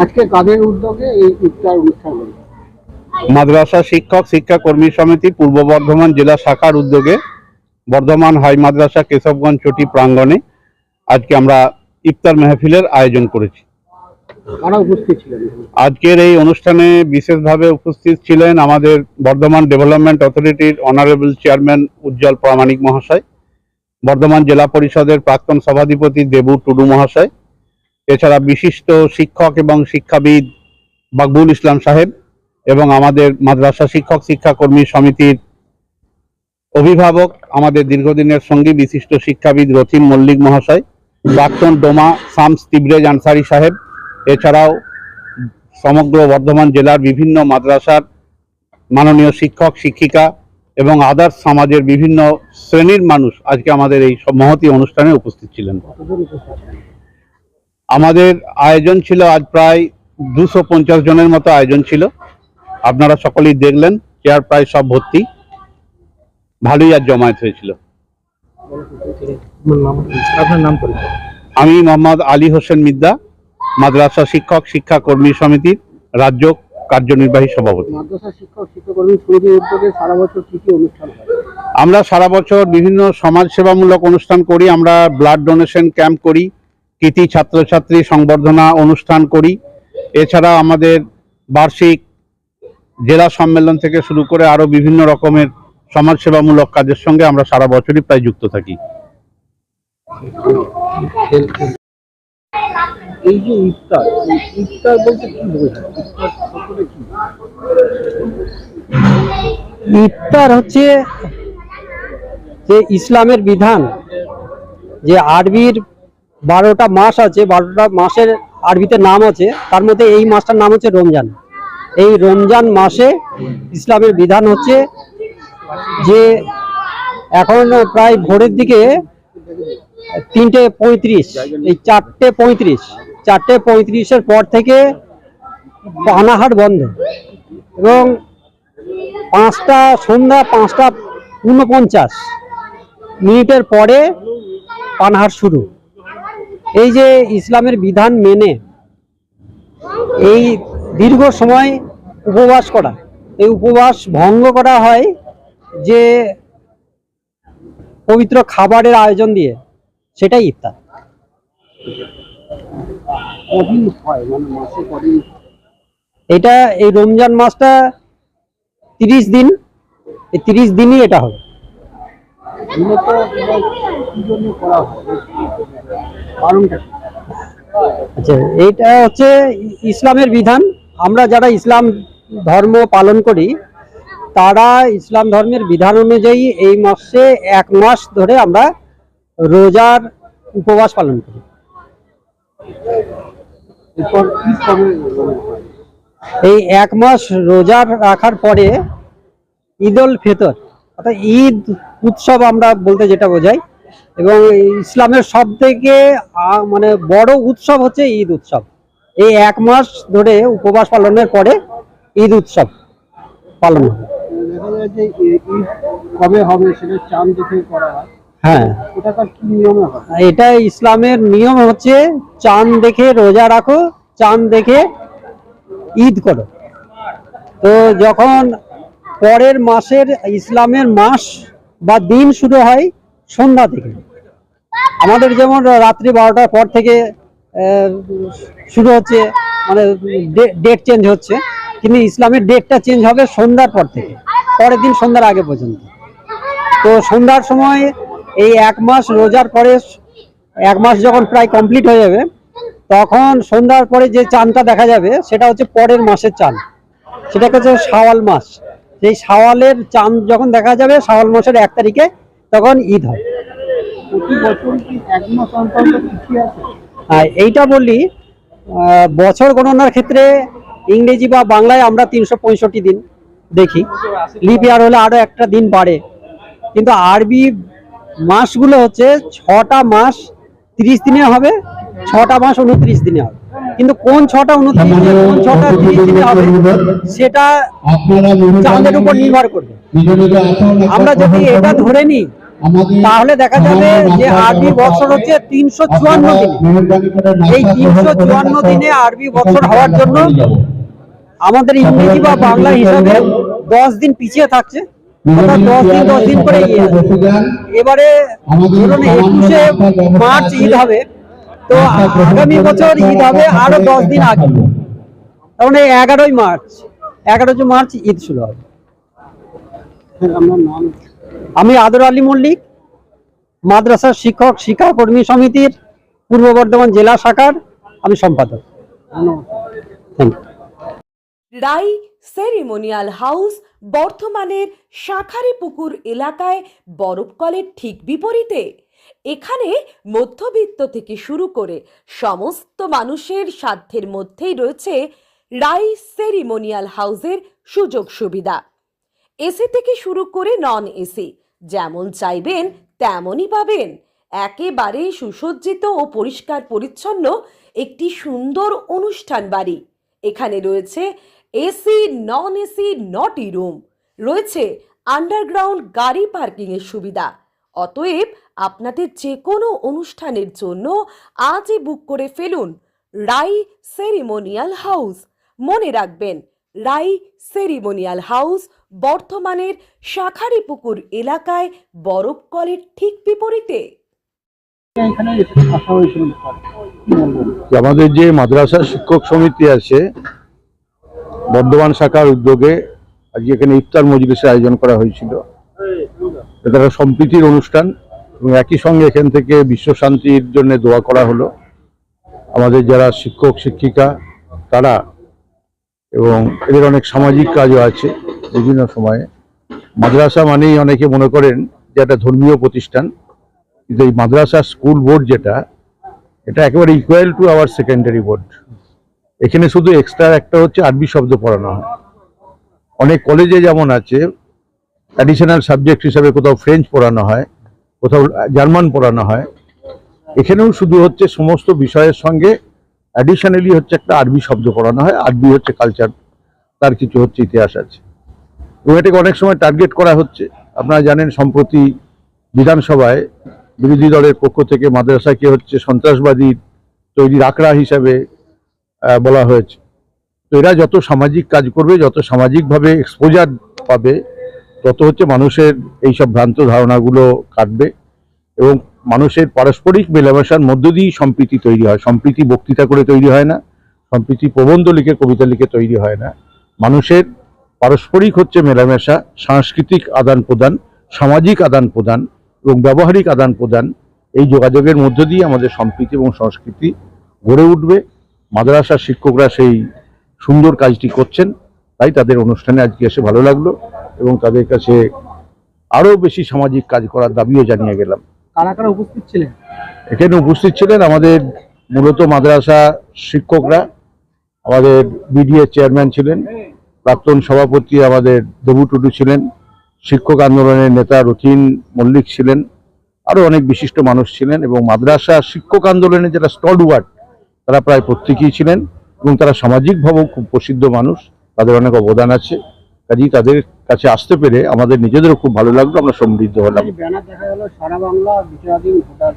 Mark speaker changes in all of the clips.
Speaker 1: আজকে কাদের উদ্যোগে এই ইফতার অনুষ্ঠান হলো?
Speaker 2: মাদ্রাসা শিক্ষক শিক্ষা কর্মী সমিতি পূর্ব বর্ধমান জেলা শাখার উদ্যোগে বর্ধমান হাই মাদ্রাসা কেশবগঞ্জ চটি প্রাঙ্গণে আজকে আমরা ইফতার মেহফিলের আয়োজন করেছি।
Speaker 1: কারা উপস্থিত ছিলেন?
Speaker 2: আজকের এই অনুষ্ঠানে বিশেষভাবে উপস্থিত ছিলেন আমাদের বর্ধমান ডেভেলপমেন্ট অথরিটির অনারেবল চেয়ারম্যান উজ্জ্বল প্রামাণিক মহাশয়, বর্ধমান জেলা পরিষদের প্রাক্তন সভাধিপতি দেবু টুডু মহাশয়, এছাড়া বিশিষ্ট শিক্ষক এবং শিক্ষাবিদ বাকবুল ইসলাম সাহেব এবং আমাদের মাদ্রাসা শিক্ষক শিক্ষা কর্মী সমিতির অভিভাবক আমাদের দীর্ঘদিনের সঙ্গী বিশিষ্ট শিক্ষাবিদ রথিন মল্লিক মহাশয়, প্রাক্তন ডোমা শামস তিবরেজ আনসারি সাহেব, এছাড়াও সমগ্র বর্ধমান জেলার বিভিন্ন মাদ্রাসার মাননীয় শিক্ষক শিক্ষিকা এবং আদার্স সমাজের বিভিন্ন শ্রেণীর মানুষ আজকে আমাদের এই মহতী অনুষ্ঠানে উপস্থিত ছিলেন। আমাদের আয়োজন ছিল আজ প্রায় 250 জনের মতো আয়োজন ছিল। আপনারা সকলেই দেখলেন, চেয়ার প্রায় সব ভর্তি, ভালোই আজ জমায়েত হয়েছিল।
Speaker 1: আপনার নাম পরিচয়?
Speaker 2: আমি মোহাম্মদ আলী হোসেন মিদ্দা, মাদ্রাসা শিক্ষক শিক্ষা কর্মী সমিতির রাজ্য কার্যনির্বাহী সভাপতি।
Speaker 1: মাদ্রাসা শিক্ষক শিক্ষা কর্মী সমিতির উদ্যোগে সারা বছর কি কি অনুষ্ঠান হয়?
Speaker 2: আমরা সারা বছর বিভিন্ন সমাজ সেবামূলক অনুষ্ঠান করি। আমরা ব্লাড ডোনেশন ক্যাম্প করি, কৃতি ছাত্রছাত্রী সংবর্ধনা অনুষ্ঠান করি। এছাড়া আমাদের বার্ষিক জেলা সম্মেলন থেকে শুরু করে আরো বিভিন্ন রকমের সমাজ সেবামূলক কাজের সঙ্গে আমরা সারা বছরই প্রায় যুক্ত থাকি।
Speaker 1: এই যে ইফতার, ইফতার বলতে কি বোঝায়? ইফতার শব্দটা কি?
Speaker 3: ইফতার হচ্ছে যে ইসলামের বিধান, যে আরবির 12টা মাস আছে, 12টা মাসের আরবিতে নাম আছে, তার মধ্যে এই মাসটার নাম হচ্ছে রমজান। এই রমজান মাসে ইসলামের বিধান হচ্ছে যে এখন প্রায় ভোরের দিকে 3:35, এই 4:35 পর থেকে পানাহার বন্ধ এবং সন্ধ্যা 5:49 পরে পানাহার শুরু। এই যে ইসলামের বিধান মেনে এই দীর্ঘ সময় উপবাস করা, এই উপবাস ভঙ্গ করা হয় যে পবিত্র খাবারের আয়োজন দিয়ে, সেটাই ইফতার।
Speaker 1: কদিন হয়, মানে মাসে কদিন?
Speaker 3: এটা এই রমজান মাসটা 30 দিন, এই 30 দিনই এটা হবে।
Speaker 1: মূলত কি জন্য করা হয়, কারণটা কি?
Speaker 3: আচ্ছা, এইটা হচ্ছে ইসলামের বিধান। আমরা যারা ইসলাম ধর্ম পালন করি তারা ইসলাম ধর্মের বিধান অনুযায়ী এই মাসে 1 মাস ধরে আমরা রোজার উপবাস পালন করি।
Speaker 1: এরপর ঈদ কবে?
Speaker 3: এই 1 মাস রোজা রাখার পরে ঈদ উল ফিতর অর্থাৎ ঈদ উৎসব আমরা বলতে যেটা বোঝাই, এবং ইসলামের সব থেকে মানে বড় উৎসব হচ্ছে ঈদ উৎসব। এই 1 মাস ধরে উপবাস পালনের পরে ঈদ উৎসব পালন হবে।
Speaker 1: দেখা যায় যে ঈদ কবে হবে সেটা চাঁদ দেখে করা হয়।
Speaker 3: হ্যাঁ,
Speaker 1: ওটাকার কি নিয়মে হয়?
Speaker 3: এটা ইসলামের নিয়ম হচ্ছে চাঁদ দেখে রোজা রাখো, চাঁদ দেখে ঈদ করো। তো যখন পরের মাসের ইসলামের মাস বা দিন শুরু হয় সন্ধ্যা থেকে, আমাদের যেমন রাত্রি 12টার পর থেকে শুরু হচ্ছে, মানে ডেট চেঞ্জ হচ্ছে, কিন্তু ইসলামের ডেটটা চেঞ্জ হবে সন্ধ্যার পর থেকে, পরের দিন সন্ধ্যার আগে পর্যন্ত। তো সন্ধ্যার সময় এই 1 মাস রোজার পরে 1 মাস যখন প্রায় কমপ্লিট হয়ে যাবে, তখন সন্ধ্যার পরে যে চাঁদটা দেখা যাবে সেটা হচ্ছে পরের মাসের চাঁদ, সেটাকে হচ্ছে শাওয়াল মাস। সেই শাওয়ালের চাঁদ যখন দেখা যাবে শাওয়াল মাসের 1 তারিখে, তখন ঈদ হয়।
Speaker 1: প্রতি বছর কি 1 মাস অন্তর তিথি আছে?
Speaker 3: এইটা বললি, বছর গণনার ক্ষেত্রে ইংরেজি বা বাংলায় আমরা 365 দিন দেখি, লিপ ইয়ার হলে আরো একটা দিন বাড়ে, কিন্তু আরবি মাসগুলো হচ্ছে 6টা মাস 30 দিনে হবে, 6টা মাস 29 দিনে হবে। কিন্তু কোন 6টা 29 দিনে, কোন 6টা 30 দিনে হবে সেটা চাঁদের উপর নির্ভর করবে। আমরা যদি এটা ধরে নিই তাহলে দেখা যাবে যে আরবি বছর হচ্ছে 354 দিনে। এই 354 দিনে আরবি বছর হওয়ার জন্য আমাদের ইংরেজি বা বাংলা হিসাবে 10 দিন পিছিয়ে থাকছে, অর্থাৎ 10 দিন করে এগিয়ে যাচ্ছে। এবারে ধরুন 21শে মার্চ ঈদ হবে, তো আগামী বছর ঈদ হবে আরো 10 দিন আগে, তার মানে 11ই মার্চ ঈদ শুরু হবে। আমি আদর আলী মল্লিক, মাদ্রাসা শিক্ষক শিক্ষা কর্মী সমিতির পূর্ব বর্ধমান জেলা শাখার আমি সম্পাদক।
Speaker 4: রাই সেরিমোনিয়াল হাউস বর্ধমানের শাঁখারীপুকুর এলাকায় বরফকলের ঠিক বিপরীতে। এখানে মধ্যবিত্ত থেকে শুরু করে সমস্ত মানুষের সাধ্যের মধ্যেই রয়েছে রাই সেরিমোনিয়াল হাউসের সুযোগ সুবিধা। এসি থেকে শুরু করে নন এসি যেমন চাইবেন তেমনই পাবেন। একেবারে সুসজ্জিত ও পরিষ্কার পরিচ্ছন্ন একটি সুন্দর অনুষ্ঠান বাড়ি। এখানে রয়েছে এসি, নন এসি, নটি রুম, রয়েছে আন্ডারগ্রাউন্ড গাড়ি পার্কিং এর সুবিধা। অতএব আপনাদের যে কোনো অনুষ্ঠানের জন্য আজই বুক করে ফেলুন রাই সেরিমোনিয়াল হাউস। মনে রাখবেন, রাই সেরিমোনিয়াল হাউস বর্ধমানের শাঁখারীপুকুর এলাকায় বরফকলের ঠিক বিপরীতে।
Speaker 1: এখানে আসা হয়েছিল, কি বলবেন?
Speaker 5: আমাদের যে মাদ্রাসা শিক্ষক সমিতি আছে বর্ধমান শাখার উদ্যোগে আজকে এখানে ইফতার মজলিসের আয়োজন করা হয়েছিল। এটা একটা সম্প্রীতির অনুষ্ঠান এবং একই সঙ্গে এখান থেকে বিশ্ব শান্তির জন্য দোয়া করা হলো। আমাদের যারা শিক্ষক শিক্ষিকা তারা এবং এদের অনেক সামাজিক কাজও আছে বিভিন্ন সময়ে। মাদ্রাসা মানেই অনেকে মনে করেন যে একটা ধর্মীয় প্রতিষ্ঠান, কিন্তু এই মাদ্রাসা স্কুল বোর্ড যেটা, এটা একেবারে equal to our secondary board. এখানে শুধু এক্সট্রা একটা হচ্ছে আরবি শব্দ পড়ানো হয়। অনেক কলেজে যেমন আছে অ্যাডিশনাল সাবজেক্ট হিসাবে কোথাও ফ্রেঞ্চ পড়ানো হয়, কোথাও জার্মান পড়ানো হয়, এখানেও শুধু হচ্ছে সমস্ত বিষয়ের সঙ্গে অ্যাডিশনালি হচ্ছে একটা আরবি শব্দ পড়ানো হয়। আরবি হচ্ছে কালচার, তার কিছু হচ্ছে ইতিহাস আছে এবং এটাকে অনেক সময় টার্গেট করা হচ্ছে। আপনারা জানেন সম্প্রতি বিধানসভায় বিরোধী দলের পক্ষ থেকে মাদ্রাসাকে হচ্ছে সন্ত্রাসবাদী তৈরির আখড়া হিসাবে বলা হয়েছে। তো এরা যত সামাজিক কাজ করবে, যত সামাজিকভাবে এক্সপোজার পাবে, তত হচ্ছে মানুষের এইসব ভ্রান্ত ধারণাগুলো কাটবে এবং মানুষের পারস্পরিক মেলামেশার মধ্য দিয়েই সম্প্রীতি তৈরি হয়। সম্প্রীতি বক্তৃতা করে তৈরি হয় না, সম্প্রীতি প্রবন্ধ লিখে কবিতা লিখে তৈরি হয় না। মানুষের পারস্পরিক হচ্ছে মেলামেশা, সাংস্কৃতিক আদান প্রদান, সামাজিক আদান প্রদান এবং ব্যবহারিক আদান প্রদান, এই যোগাযোগের মধ্য দিয়ে আমাদের সম্প্রীতি এবং সংস্কৃতি গড়ে উঠবে। মাদ্রাসার শিক্ষকরা সেই সুন্দর কাজটি করছেন, তাই তাদের অনুষ্ঠানে আজকে এসে ভালো লাগলো এবং তাদের কাছে আরও বেশি সামাজিক কাজ করার দাবিও জানিয়ে গেলাম।
Speaker 1: কারা কারা উপস্থিত ছিলেন?
Speaker 5: এখানে উপস্থিত ছিলেন আমাদের মূলত মাদ্রাসা শিক্ষকরা, আমাদের বিডিএ চেয়ারম্যান ছিলেন, প্রাক্তন সভাপতি আমাদের দেবু টুডু ছিলেন, শিক্ষক আন্দোলনের নেতা রথিন মল্লিক ছিলেন, আরও অনেক বিশিষ্ট মানুষ ছিলেন এবং মাদ্রাসা শিক্ষক আন্দোলনের যারা স্টলওয়ার্ড তারা প্রায় প্রত্যেকেই ছিলেন এবং তারা সামাজিকভাবেও খুব প্রসিদ্ধ মানুষ, তাদের অনেক অবদান আছে। কাজেই তাদের কাছে আসতে পেরে আমাদের নিজেদেরও খুব ভালো লাগলো, আমরা সমৃদ্ধ হলাম।
Speaker 1: ব্যানার দেখা গেল সারা বাংলা বিচারাধীন ভোটার।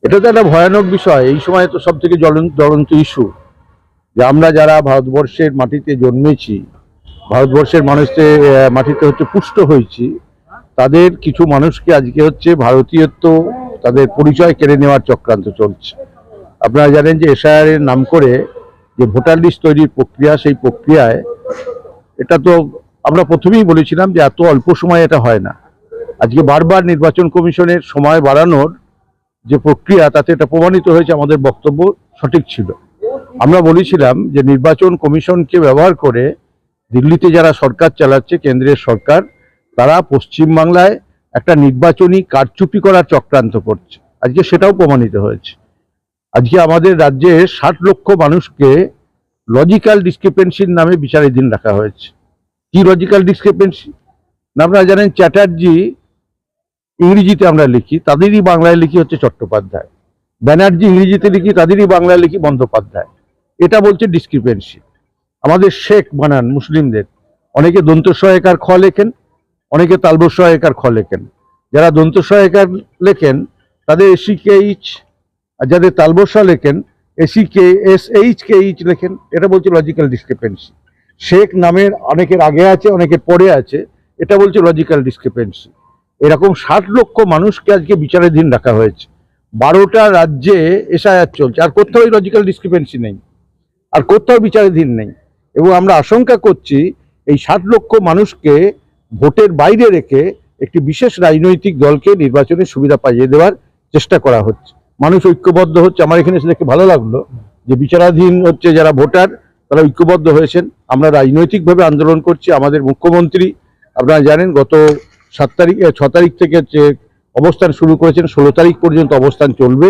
Speaker 5: এটা তো একটা ভয়ানক বিষয়। এই সময় তো সব থেকে জ্বলন্ত ইস্যু যে আমরা যারা ভারতবর্ষের মাটিতে জন্মেছি, ভারতবর্ষের মানুষের মাটিতে হচ্ছে পুষ্ট হয়েছি, তাদের কিছু মানুষকে আজকে হচ্ছে ভারতীয়ত্ব, তাদের পরিচয় কেড়ে নেওয়ার চক্রান্ত চলছে। আপনারা জানেন যে এসআইআর এর নাম করে যে ভোটার লিস্ট তৈরির প্রক্রিয়া, সেই প্রক্রিয়ায় এটা তো আমরা প্রথমেই বলেছিলাম যে এত অল্প সময়ে এটা হয় না। আজকে বারবার নির্বাচন কমিশনের সময় বাড়ানোর যে প্রক্রিয়া, তাতে এটা প্রমাণিত হয়েছে আমাদের বক্তব্য সঠিক ছিল। আমরা বলেছিলাম যে নির্বাচন কমিশনকে ব্যবহার করে দিল্লিতে যারা সরকার চালাচ্ছে, কেন্দ্রের সরকার, তারা পশ্চিমবাংলায় একটা নির্বাচনী কারচুপি করার চক্রান্ত করছে। আজকে সেটাও প্রমাণিত হয়েছে। আজকে আমাদের রাজ্যে 60 লক্ষ মানুষকে লজিক্যাল ডিসক্রিপেন্সির নামে বিচারাধীন রাখা হয়েছে। কি লজিক্যাল ডিসক্রিপেন্সি? না, আপনারা জানেন চ্যাটার্জি ইংরেজিতে আমরা লিখি, তাদেরই বাংলায় লিখি হচ্ছে চট্টোপাধ্যায়। ব্যানার্জি ইংরেজিতে লিখি, তাদেরই বাংলায় লিখি বন্দ্যোপাধ্যায়। এটা বলছে ডিসক্রিপেন্সি। আমাদের শেখ বানান মুসলিমদের, অনেকে দন্ত সহায়কার খ লেখেন, অনেকে তালবস্য সহায়িকার খ লেখেন। যারা দন্ত সহায়িকার লেখেন তাদের SEKH, আর যাদের তালবস্য লেখেন SHKH লেখেন। এটা বলছে লজিক্যাল ডিসক্রিপেন্সি। শেখ নামের অনেকের আগে আছে, অনেকের পরে আছে, এটা বলছে লজিক্যাল ডিসক্রিপেন্সি। এরকম 60 লক্ষ মানুষকে আজকে বিচারাধীন রাখা হয়েছে। 12টা রাজ্যে SIR চলছে, আর কোথাও লজিক্যাল ডিসক্রিপেন্সি নেই, আর কোথাও বিচারাধীন নেই। এবং আমরা আশঙ্কা করছি এই 60 লক্ষ মানুষকে ভোটের বাইরে রেখে একটি বিশেষ রাজনৈতিক দলকে নির্বাচনের সুবিধা পাইয়ে দেওয়ার চেষ্টা করা হচ্ছে। মানুষ ঐক্যবদ্ধ হচ্ছে। আমার এখানে এসে দেখে ভালো লাগলো যে বিচারাধীন হচ্ছে যারা ভোটার তারা ঐক্যবদ্ধ হয়েছেন। আমরা রাজনৈতিকভাবে আন্দোলন করছি। আমাদের মুখ্যমন্ত্রী আপনারা জানেন গত 6 তারিখ থেকে হচ্ছে অবস্থান শুরু করেছেন, 16 তারিখ পর্যন্ত অবস্থান চলবে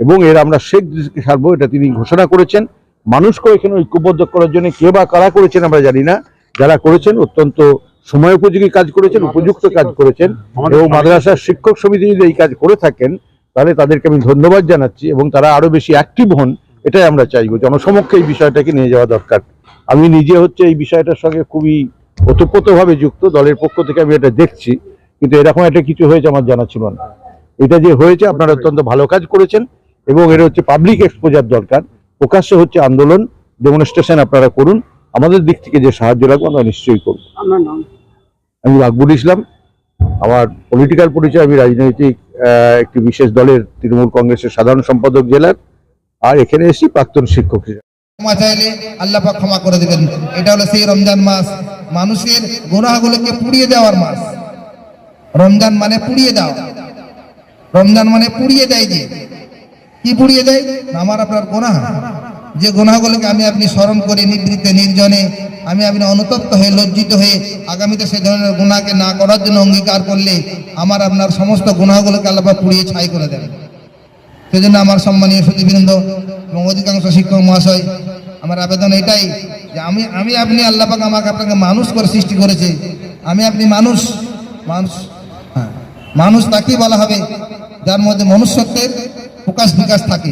Speaker 5: এবং এর আমরা শেখ সারবো, এটা তিনি ঘোষণা করেছেন। মানুষকে এখানে ঐক্যবদ্ধ করার জন্য কে বা কারা করেছেন আমরা জানি না, যারা করেছেন অত্যন্ত সময় উপযোগী কাজ করেছেন, উপযুক্ত কাজ করেছেন। এবং মাদ্রাসার শিক্ষক সমিতি যদি এই কাজ করে থাকেন তাহলে তাদেরকে আমি ধন্যবাদ জানাচ্ছি এবং তারা আরো বেশি অ্যাক্টিভ হন, এটাই আমরা চাইবো। জনসমক্ষে এই বিষয়টাকে নিয়ে যাওয়া দরকার। আমি নিজে হচ্ছে এই বিষয়টার সঙ্গে খুবই ওতপ্রোতভাবে যুক্ত, দলের পক্ষ থেকে আমি এটা দেখছি, কিন্তু এরকম একটা কিছু হয়েছে আমার জানা ছিল না। এটা যে হয়েছে আপনারা অত্যন্ত ভালো কাজ করেছেন এবং এটা হচ্ছে পাবলিক এক্সপোজার দরকার। প্রকাশ্যে হচ্ছে আন্দোলন, ডেমনস্ট্রেশন আপনারা করুন, আমাদের দিক থেকে যে সাহায্য লাগবে আমরা নিশ্চয়ই করব। আমি আকবর ইসলাম, আমার পলিটিক্যাল পরিচয়, আমি রাজনৈতিক একটি বিশেষ দলের তৃণমূল কংগ্রেসের সাধারণ সম্পাদক জেলার, আর এখানে এসেছি প্রাক্তন শিক্ষক হিসেবে।
Speaker 6: ক্ষমা চাইলে আল্লাহ পাক ক্ষমা করে দেবেন। এটা হলো সেই রমজান মাস, মানুষের গুনাহগুলোকে পুড়িয়ে দেওয়ার মাস। রমজান মানে পুড়িয়ে দেওয়া, রমজান মানে পুড়িয়ে দেয়। যে কি পুড়িয়ে দেয়? আমার আপনার গুনাহ, যে গুনাহগুলোকে আমি আপনি স্মরণ করে নিবৃত্তে নির্জনে আমি আপনি অনুতপ্ত হয়ে লজ্জিত হয়ে আগামীতে সেই ধরনের গুনাহকে না করার জন্য অঙ্গীকার করলে আমার আপনার সমস্ত গুনাহগুলোকে আল্লাহ পাক পুড়িয়ে ছাই করে দেবেন। সেজন্য আমার সম্মানীয় সুধীবৃন্দ এবং অধিকাংশ শিক্ষক মহাশয়, আমার আবেদন এটাই যে আমি আপনি আল্লাহ পাক আমাকে আপনাকে মানুষ করে সৃষ্টি করেছে। আমি আপনি মানুষ, হ্যাঁ, মানুষ তাকেই বলা হবে যার মধ্যে মনুষ্যত্বের প্রকাশ বিকাশ থাকে।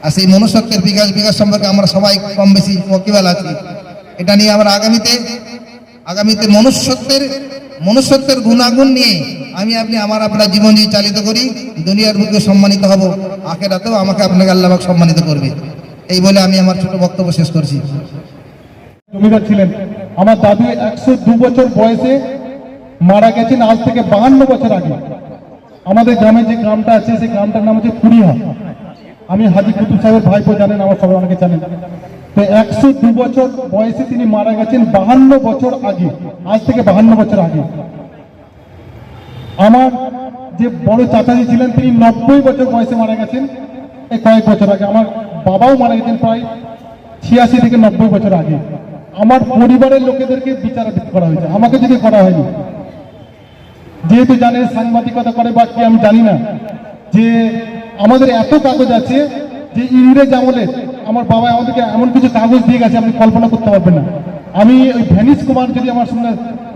Speaker 6: আর সেই মনুষ্যত্বের বিকাশ সম্পর্কে আমরা সবাই কম বেশি ওয়াকিবহাল আছি। এটা নিয়ে আমরা আগামীতে মনুষ্যত্বের গুণাগুণ নিয়ে আমি আপনি আমার আপনার জীবন দিয়ে চালিত করি, দুনিয়ার বুকে সম্মানিত হব, আখিরাতেও আমাকে আপনাকে আল্লাহ পাক সম্মানিত করবে। এই বলে আমি আমার ছোট বক্তব্য শেষ করছি।
Speaker 7: জমিদার ছিলেন। আমার দাদু 102 বছর বয়সে মারা গেছেন, আজ থেকে 52 বছর আগে। আমাদের গ্রামে যে গ্রামটা আছে সেই গ্রামটার নাম হচ্ছে পুরিয়া। আমি হাজি কুতুব সাহেবের ভাইপো, জানেন, আমার সবাই অনেকে জানেন। তো 102 বছর বয়সে তিনি মারা গেছেন 52 বছর আগে, আজ থেকে 52 বছর আগে। আমার যে বড় চাচাজি ছিলেন তিনি 90 বছর বয়সে মারা গেছেন এই কয়েক বছর আগে। আমার বাবাও মারা গেছেন প্রায় 86 থেকে 90 বছর আগে। আমার পরিবারের লোকেদেরকে বিচারাধীন করা হয়েছে, আমাকে যদি করা হয়নি। যেহেতু জানে সাংবাদিকতা করে বা কি আমি জানি না, যে আমাদের এত কাগজ আছে যে ইংরেজ আমলে আমার বাবা আমাদেরকে এমন কিছু কাগজ দিয়ে গেছে আপনি কল্পনা করতে পারবেন না। আমি ওই ভ্যানিস কুমার যদি আমার সঙ্গে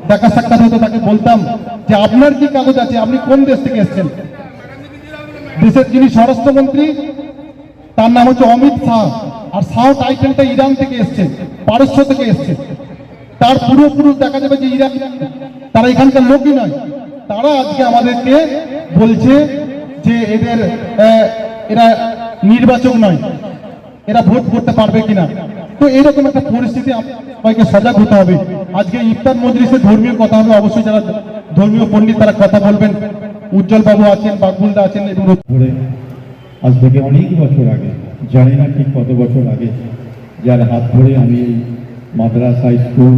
Speaker 7: দেখা সাক্ষাৎ হতো তাকে বলতাম যে আপনার কি কাগজ আছে, আপনি কোন দেশ থেকে এসেছেন। দেশের যিনি স্বরাষ্ট্রমন্ত্রী তার নাম হচ্ছে অমিত শাহ, আর শাহ টাইটেলটা ইরান থেকে এসছে, পারস্য থেকে এসছে। তার পূর্বপুরুষ দেখা যাবে যে ইরান, তারা এখানকার লোকই নয়। তারা আজকে আমাদেরকে বলছে যে এরা নির্বাচক নয়, এরা ভোট করতে পারবে কিনা। তো এরকম একটা পরিস্থিতি সবাইকে সজাগ হতে হবে। আজকে ইফতার মজলিসে ধর্মীয় কথা হবে, অবশ্যই যারা ধর্মীয় পণ্ডিত তারা কথা বলবেন। উজ্জ্বল বাবু আছেন, বাকবুলদা আছেন, এবং
Speaker 8: আজ থেকে অনেক বছর আগে, জানি না ঠিক কত বছর আগে, যার হাত ধরে আমি মাদ্রাসা স্কুল,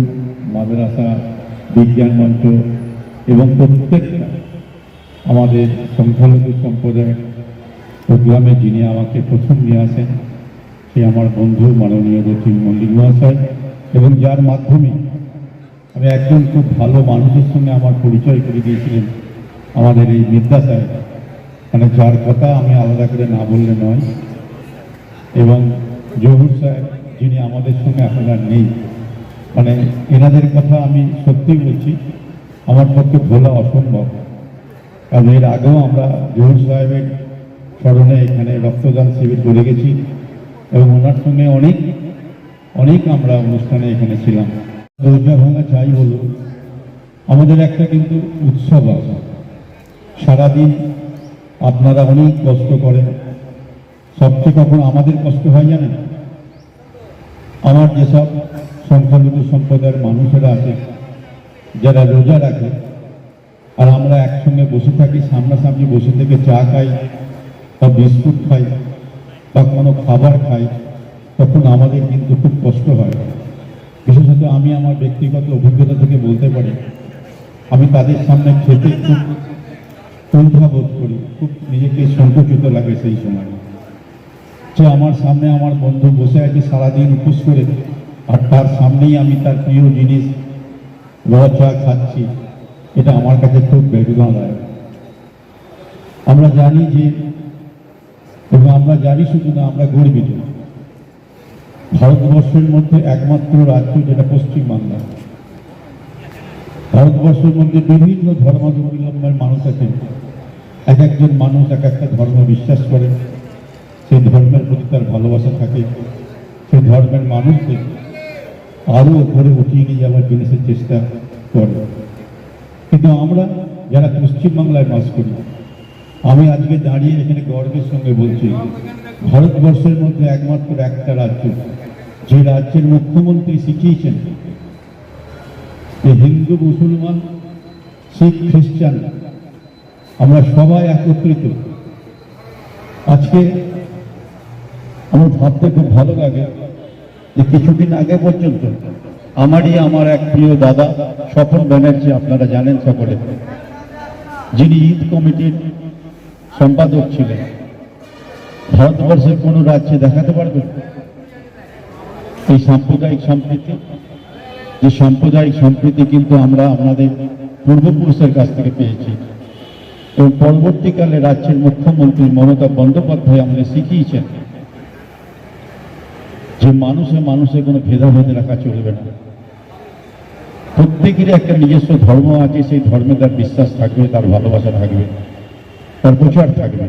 Speaker 8: মাদ্রাসা বিজ্ঞান মঞ্চ এবং প্রত্যেকটা আমাদের সংখ্যালঘু সম্প্রদায়ের প্রোগ্রামে যিনি আমাকে প্রথম নিয়ে আসেন, সে আমার বন্ধু মাননীয় রতিম মল্লিক মহাশয়, এবং যার মাধ্যমে আমি একজন খুব ভালো মানুষের সঙ্গে আমার পরিচয় করে দিয়েছিলেন আমাদের এই মির্জা সাহেব, মানে যার কথা আমি আলাদা করে না বললে নয়। এবং জহুর সাহেব যিনি আমাদের সঙ্গে এখন আর নেই, মানে এনাদের কথা আমি সত্যি বলছি আমার পক্ষে ভোলা অসম্ভব। কারণ এর আগেও আমরা জহুর সাহেবের স্মরণে এখানে রক্তদান শিবির করে গেছি এবং ওনার সঙ্গে অনেক আমরা অনুষ্ঠানে এখানে ছিলাম। দরজা ভাঙা চাই হলো আমাদের একটা কিন্তু উৎসব আছে। সারাদিন আপনারা অনেক কষ্ট করেন, সবচেয়ে কখন আমাদের কষ্ট হয় জানেন? আমার যেসব সংখ্যালঘু সম্প্রদায়ের মানুষেরা আছে যারা রোজা রাখে, আর আমরা একসঙ্গে বসে থাকি, সামনাসামনি বসে থেকে চা খাই বা বিস্কুট খাই বা কোনো খাবার খাই, তখন আমাদের কিন্তু খুব কষ্ট হয়। বিশেষত আমি আমার ব্যক্তিগত অভিজ্ঞতা থেকে বলতে পারি, আমি তাদের সামনে খেতে খুব কুণ্ঠাবোধ করি, খুব নিজেকে সংকুচিত লাগে সেই সময়। যে আমার সামনে আমার বন্ধু বসে আছে সারাদিন উপোস করে, আর তার সামনেই আমি তার প্রিয় জিনিস র চা খাচ্ছি, এটা আমার কাছে খুব বেদনাদায়ক। আমরা জানি যে, এবং আমরা জানি শুধু না, আমরা গর্বিত ভারতবর্ষের মধ্যে একমাত্র রাজ্য যেটা পশ্চিমবাংলা। ভারতবর্ষের মধ্যে বিভিন্ন ধর্মাবলম্বীর মানুষ আছেন, এক একজন মানুষ এক একটা ধর্ম বিশ্বাস করেন, সেই ধর্মের প্রতি তার ভালোবাসা থাকে, সেই ধর্মের মানুষদের আরও উপরে উঠিয়ে নিয়ে যাওয়ার জন্য সে চেষ্টা করে। কিন্তু আমরা যারা পশ্চিমবাংলায় বাস করি, আমি আজকে দাঁড়িয়ে এখানে গর্বের সঙ্গে বলছি, ভারতবর্ষের মধ্যে একমাত্র একটা রাজ্য যে রাজ্যের মুখ্যমন্ত্রী শিখিয়েছেন যে হিন্দু, মুসলমান, শিখ, খ্রিস্টান আমরা সবাই একত্রিত। আজকে আমার ভাবতে খুব ভালো লাগে যে কিছুদিন আগে পর্যন্ত আমার এক প্রিয় দাদা স্বপন ব্যানার্জি, আপনারা জানেন সকলে, যিনি ঈদ কমিটির সম্পাদক ছিলেন, ভারতবর্ষের কোনো রাজ্যে দেখাতে পারবেন এই সাম্প্রদায়িক সম্প্রীতি? যে সাম্প্রদায়িক সম্প্রীতি কিন্তু আমরা আমাদের পূর্বপুরুষের কাছ থেকে পেয়েছি, এবং পরবর্তীকালে রাজ্যের মুখ্যমন্ত্রী মমতা বন্দ্যোপাধ্যায় আমাদের শিখিয়েছেন যে মানুষে মানুষে কোনো ভেদাভেদ রাখা চলবে না। প্রত্যেকেরই একটা নিজস্ব ধর্ম আছে, সেই ধর্মে তার বিশ্বাস থাকবে, তার ভালোবাসা থাকবে, তার প্রচার থাকবে,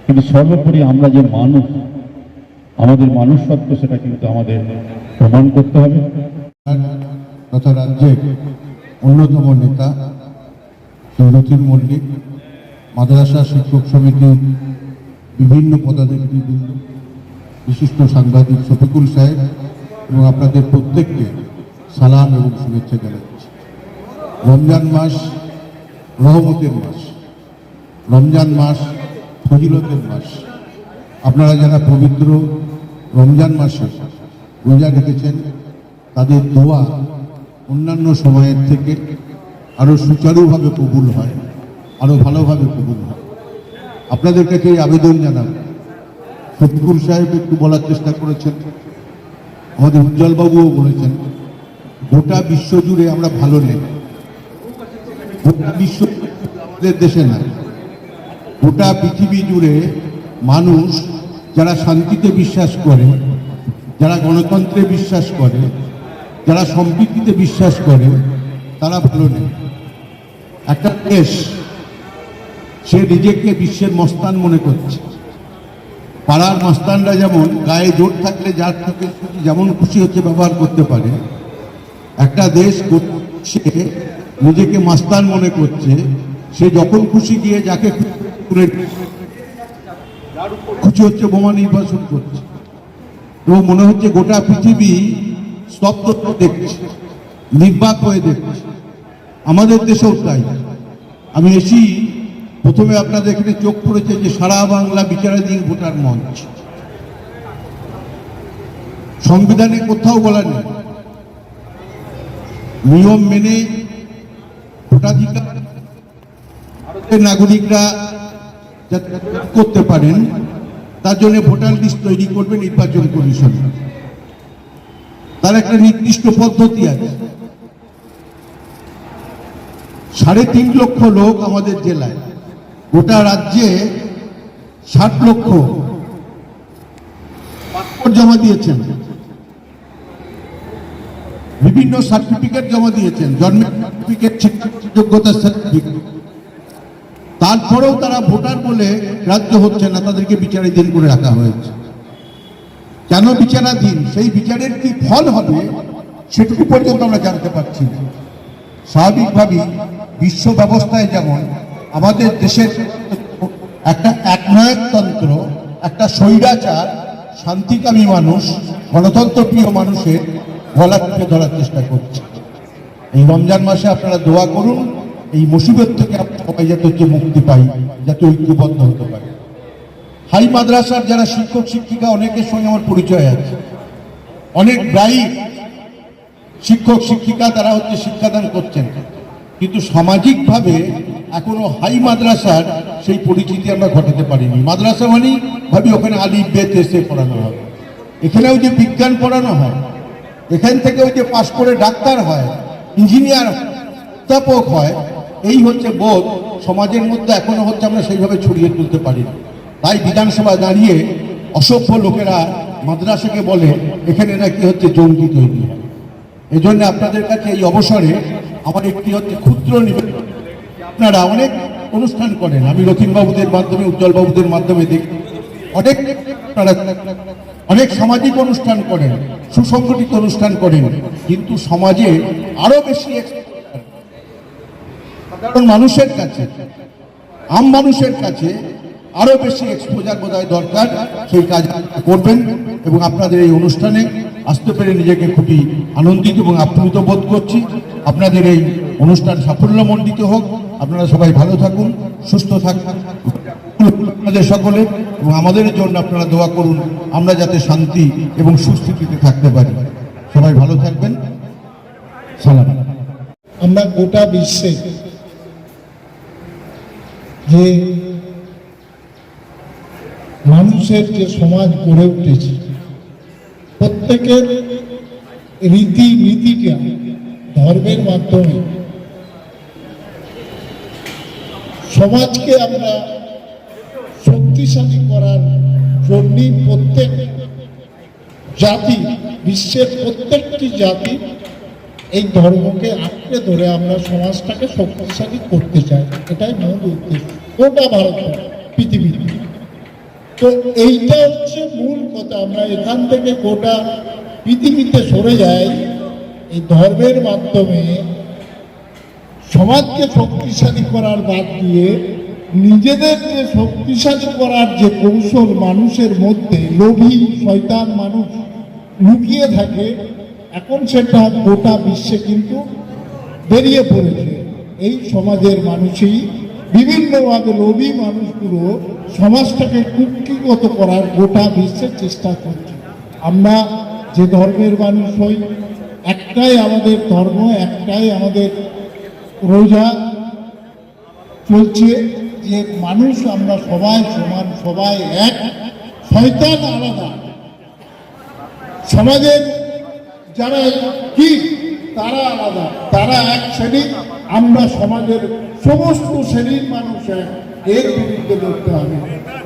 Speaker 8: কিন্তু সর্বোপরি আমরা যে মানুষ, আমাদের মানুষত্ব, সেটা কিন্তু আমাদের প্রমাণ করতে হবে।
Speaker 5: তথা রাজ্যের অন্যতম নেতা রতিন মল্লিক, মাদ্রাসা শিক্ষক সমিতির বিভিন্ন পদাধিকারীবৃন্দ, বিশিষ্ট সাংবাদিক শফিকুল সাহেব এবং আপনাদের প্রত্যেককে সালাম এবং শুভেচ্ছা জানাচ্ছি। রমজান মাস রহমতের মাস, রমজান মাস ফজিলতের মাস। আপনারা যারা পবিত্র রমজান মাসে রোজা রেখেছেন, তাদের দোয়া অন্যান্য সময়ের থেকে আরও সুচারুভাবে কবুল হয়, আরও ভালোভাবে কবুল হয়। আপনাদের কাছে এই আবেদন জানাব, শফিকুল সাহেব একটু বলার চেষ্টা করেছেন, আমাদের উজ্জ্বলবাবুও বলেছেন, গোটা বিশ্ব জুড়ে আমরা ভালো নেই। গোটা বিশ্ব আমাদের দেশে না, গোটা পৃথিবী জুড়ে মানুষ যারা শান্তিতে বিশ্বাস করে, যারা গণতন্ত্রে বিশ্বাস করে, যারা সম্প্রীতিতে বিশ্বাস করে, তারা ভালো নেই। একটা দেশ সে নিজেকে বিশ্বের মস্তান মনে করছে। পাড়ার মস্তানরা যেমন গায়ে জোর থাকলে যার থেকে যেমন খুশি হচ্ছে ব্যবহার করতে পারে, একটা দেশ সে নিজেকে মস্তান মনে করছে, সে যখন খুশি গিয়ে যাকে খুশি হচ্ছে বোমা নির্বাচন করছে, এবং মনে হচ্ছে গোটা পৃথিবী স্তব্ধ দেখছে, নির্বাক হয়ে দেখছে। আমাদের দেশেও তাই। আমি এসি প্রথমে আপনাদের এখানে চোখ পড়েছে যে সারা বাংলা বিচারাধীন ভোটার মঞ্চ। সংবিধানে কোথাও বলা নেই নিয়ম মেনে ভোটাধিকার ভারতের নাগরিকরা যাতে করতে পারেন, তার জন্য ভোটার লিস্ট তৈরি করবে নির্বাচন কমিশন। তার একটা নির্দিষ্ট পদ্ধতি আছে। 3.5 লক্ষ লোক আমাদের জেলায়, গোটা রাজ্যে 60 লক্ষ পাসপোর্ট জমা দিয়েছেন, বিভিন্ন সার্টিফিকেট জমা দিয়েছেন, জন্মের সার্টিফিকেট, যোগ্যতার সার্টিফিকেট। তারপরেও তারা ভোটার বলে গ্রাহ্য হচ্ছে না, তাদেরকে বিচারাধীন করে রাখা হয়েছে। কেন বিচারাধীন? সেই বিচারের কি ফল হবে সেটুকু পর্যন্ত আমরা জানতে পারছি না। স্বাভাবিকভাবেই বিশ্ব ব্যবস্থায় যেমন আমাদের দেশের একটা একনায়কতন্ত্র, একটা স্বৈরাচার, শান্তিকামী মানুষ, গণতন্ত্র প্রিয় মানুষের গলা টিপে ধরার চেষ্টা করছে। এই রমজান মাসে আপনারা দোয়া করুন, এই মুসিবত থেকে আমরা সবাই যাতে মুক্তি পাই, যাতে ঐক্যবদ্ধ হতে পারে। হাই মাদ্রাসার যারা শিক্ষক শিক্ষিকা, অনেকের সঙ্গে আমার পরিচয় আছে, অনেক ব্রাইট শিক্ষক শিক্ষিকা তারা শিক্ষাদান করছেন, কিন্তু সামাজিকভাবে এখনো হাই মাদ্রাসার সেই পরিচিতি আমরা ঘটাতে পারিনি। মাদ্রাসা মানেই ভাবি ওখানে আলিফ বে তে সে পড়ানো হয়, এখানেও যে বিজ্ঞান পড়ানো হয়, এখান থেকেও যে পাশ করে ডাক্তার হয়, ইঞ্জিনিয়ার, অধ্যাপক হয়, এই বোধ সমাজের মধ্যে এখনো আমরা সেইভাবে ছড়িয়ে তুলতে পারিনি। তাই বিধানসভায় দাঁড়িয়ে অসভ্য লোকেরা মাদ্রাসাকে বলে এখানে নাকি জঙ্গি তৈরি হয়। এই জন্য আপনাদের কাছে এই অবসরে আমার একটি ক্ষুদ্র নিবেদন, আপনারা অনেক অনুষ্ঠান করেন, আমি রথীন বাবুদের মাধ্যমে, উজ্জ্বল বাবুদের মাধ্যমে দেখি অনেক সামাজিক অনুষ্ঠান করেন, সুসংগঠিত অনুষ্ঠান করেন, কিন্তু সমাজে আরো বেশি সাধারণ মানুষের কাছে, আম মানুষের কাছে আরো বেশি এক্সপোজার বোধহয় দরকার। সেই কাজ করবেন এবং আপনাদের এই অনুষ্ঠানে আসতে পেরে নিজেকে খুবই আনন্দিত এবং আপ্লুত বোধ করছি। আপনাদের এই অনুষ্ঠান সাফল্যমণ্ডিত হোক, আপনারা সবাই ভালো থাকুন, সুস্থ থাকুন, আপনাদের সকলে, এবং আমাদের জন্য আপনারা দোয়া করুন আমরা যাতে শান্তি এবং সুস্থিতিতে থাকতে পারি। সবাই ভালো থাকবেন, সালাম।
Speaker 7: আমরা গোটা বিশ্বে যে মানুষের যে সমাজ গড়ে উঠেছে, প্রত্যেকের রীতি নীতিটা ধর্মের মাধ্যমে সমাজকে আমরা শক্তিশালী করার জন্য প্রত্যেক জাতি, বিশ্বের প্রত্যেকটি জাতি এই ধর্মকে আঁকড়ে ধরে আমরা সমাজটাকে শক্তিশালী করতে চাই, এটাই মূল উদ্দেশ্য গোটা ভারত পৃথিবীতে। তো এইটা মূল কথা, আমরা এখান থেকে গোটা পৃথিবীতে সরে যাই, এই ধর্মের মাধ্যমে সমাজকে শক্তিশালী করার বাদ দিয়ে নিজেদের যে শক্তিশালী করার যে কৌশল মানুষের মধ্যে লোভী শয়তান মানুষ লুকিয়ে থাকে, এখন সেটা গোটা বিশ্বে কিন্তু বেরিয়ে পড়েছে। এই সমাজের মানুষই বিভিন্নভাবে লোভী মানুষগুলো সমাজটাকে কুক্ষিগত করার গোটা বিশ্বের চেষ্টা করছে। আমরা যে ধর্মের মানুষ হই, একটাই আমাদের ধর্ম, একটাই আমাদের রোজা চলছে, যে মানুষ আমরা সবাই সমান, সবাই এক, শয়তান আলাদা। সমাজের যারা কি তারা আলাদা, তারা এক শ্রেণী, আমরা সমাজের সমস্ত শ্রেণীর মানুষ এক, এর বিরুদ্ধে লড়তে হবে।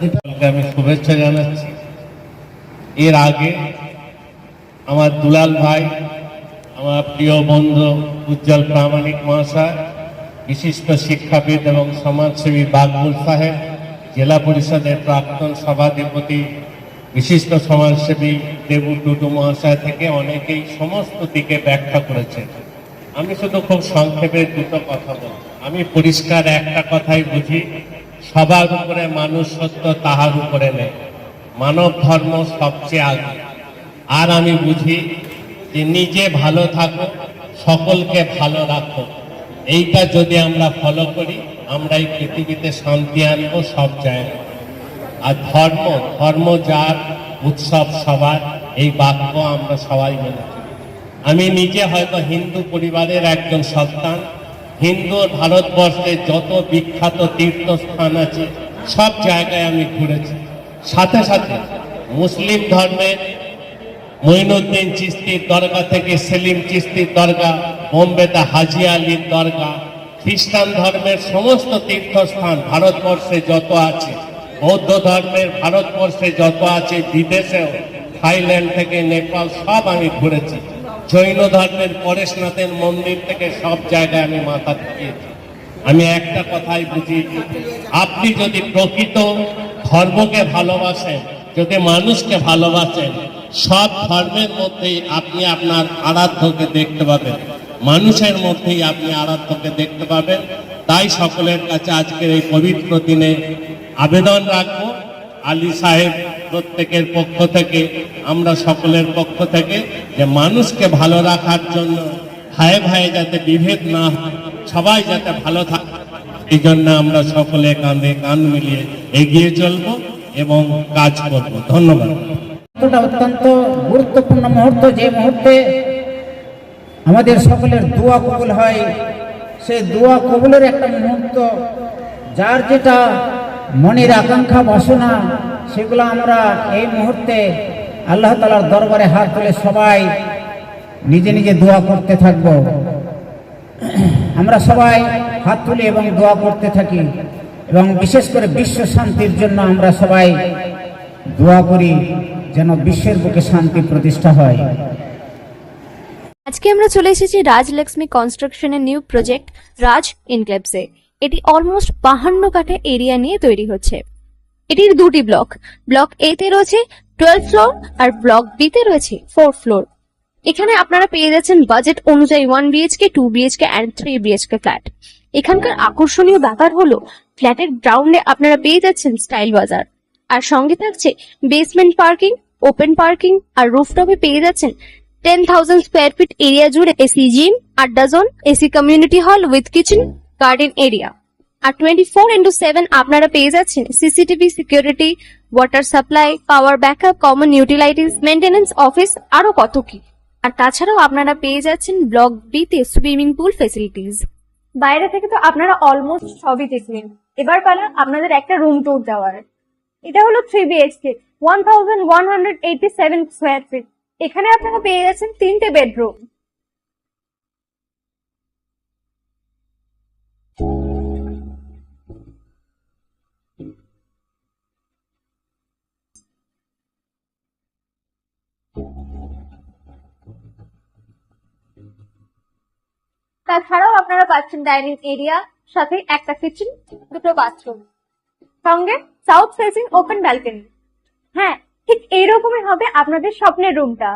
Speaker 7: এটা
Speaker 9: আমি শুভেচ্ছা জানাচ্ছি। এর আগে আমার দুলাল ভাই, আমার প্রিয় বন্ধু উজ্জ্বল প্রামাণিক মহাশয়, বিশিষ্ট শিক্ষাবিদ এবং সমাজসেবী বাকবুল সাহেব, জেলা পরিষদের প্রাক্তন সভাধিপতি, বিশিষ্ট সমাজসেবী দেবু টুডু মহাশয় থেকে অনেকেই সমস্ত দিকে ব্যাখ্যা করেছেন। আমি শুধু খুব সংক্ষেপে দুটো কথা বলব। আমি পরিষ্কার একটা কথাই বুঝি, সবার উপরে মানুষ সত্য, তাহার উপরে নেই, মানব ধর্ম সবচেয়ে আগে। আর আমি বুঝি যে নিজে ভালো থাকো, সকলকে ভালো রাখো, এইটা যদি আমরা ফলো করি, আমরা এই পৃথিবীতে শান্তি আনবো সব জায়গায়। আর ধর্ম যার, উৎসব সবার, এই বাক্য আমরা সবাই মেনে চলি। আমি নিজে হয়তো হিন্দু পরিবারের একজন সন্তান। হিন্দু ভারতবর্ষে যত বিখ্যাত তীর্থস্থান আছে সব জায়গায় আমি ঘুরেছি। সাথে সাথে মুসলিম ধর্মের মঈনুদ্দিন চিশতির দরগা থেকে সেলিম চিশতির দরগা, বোম্বেতে হাজি আলীর দরগা, খ্রিস্টান ধর্মের সমস্ত তীর্থস্থান ভারতবর্ষে যত আছে, বৌদ্ধ ধর্মের ভারতবর্ষে যত আছে, বিদেশেও থাইল্যান্ড থেকে নেপাল সব আমি ঘুরেছি। জৈন ধর্মের পরেশনাথের মন্দির থেকে সব জায়গায় আমি মাথা ঠেকিয়েছি। আমি একটা কথাই বুঝি, আপনি যদি প্রকৃত ধর্মকে ভালোবাসেন, যদি মানুষকে ভালোবাসেন, সব ধর্মের মধ্যেই আপনি আপনার আরাধ্যকে দেখতে পাবেন। মানুষের মধ্যেই আপনি আরাধ্যকে দেখতে পাবেন। তাই সকলের কাছে আজকের এই পবিত্র দিনে আবেদন রাখবো, আলী সাহেব প্রত্যেকের পক্ষ থেকে, আমরা সকলের পক্ষ থেকে, যে মানুষকে ভালো রাখার জন্য ভাই ভাই যাতে বিভেদ না হয়, সবাই যাতে ভালো থাকে, এই জন্য আমরা সকলে কাঁধে কাঁধ মিলিয়ে এগিয়ে চলবো এবং কাজ করব। ধন্যবাদ।
Speaker 10: অত্যন্ত গুরুত্বপূর্ণ মুহূর্ত, যে মুহূর্তে আমাদের সকলের দোয়া কবুল হয়, সেই দোয়া কবুলের একটা মুহূর্ত। যার যেটা মনের আকাঙ্ক্ষা বাসনা, সেগুলো আমরা এই মুহূর্তে আল্লাহ তাআলার দরবারে হাত তুলে সবাই নিজে নিজে দোয়া করতে থাকব। আমরা সবাই হাত তুলি এবং দোয়া করতে থাকি, এবং বিশেষ করে বিশ্ব শান্তির জন্য আমরা সবাই দোয়া করি, যেন বিশ্বের বুকে শান্তি প্রতিষ্ঠা হয়।
Speaker 11: আজকে আমরা চলে এসেছি রাজলক্ষ্মী কনস্ট্রাকশনের নিউ প্রজেক্ট রাজ ইনক্লেভসে। এটি অলমোস্ট 52 কাঠা এরিয়া নিয়ে তৈরি হচ্ছে। এটির দুটি ব্লক, ব্লক এ তে রয়েছে 12 ফ্লোর আর ব্লক বি তে রয়েছে 4 ফ্লোর। এখানে আপনারা পেয়ে যাচ্ছেন বাজেট অনুযায়ী 1 BHK, 2 BHK and 3 BHK flat. এখানকার আকর্ষণীয় ব্যাপার হলো ফ্ল্যাটের গ্রাউন্ডে আপনারা পেয়ে যাচ্ছেন স্টাইল বাজার, আর সঙ্গে থাকছে বেসমেন্ট পার্কিং, ওপেন পার্কিং, আর রুফটপে পেয়ে যাচ্ছেন 10,000 স্কোয়ার ফিট এরিয়া জুড়ে এসি জিম, আড্ডা zone, AC community hall with kitchen, garden area. আর 24/7 আপনারা পেয়ে যাচ্ছেন CCTV security, water supply, power backup, common utilities, maintenance office, আরো কত কি। আর তাছাড়াও আপনারা পেয়ে যাচ্ছেন ব্লক বি তে সুইমিং পুল ফেসিলিটিস। বাইরে থেকে তো আপনারা অলমোস্ট সবই দেখলেন, এবার পালা আপনাদের একটা রুম ট্যুর দেওয়ার। এটা হলো 3 BHK, 1187 স্কোয়ার ফিট। এখানে আপনারা পেয়ে যাচ্ছেন 3টে বেডরুম। তাছাড়াও আপনারা পাচ্ছেন ডাইনিং এরিয়া, সাথে একটা কিচেন, 2টো বাথরুম, সঙ্গে সাউথ ফেসিং ওপেন ব্যালকনি। হ্যাঁ, ঠিক এইরকমই হবে আপনাদের স্বপ্নের রুমটা।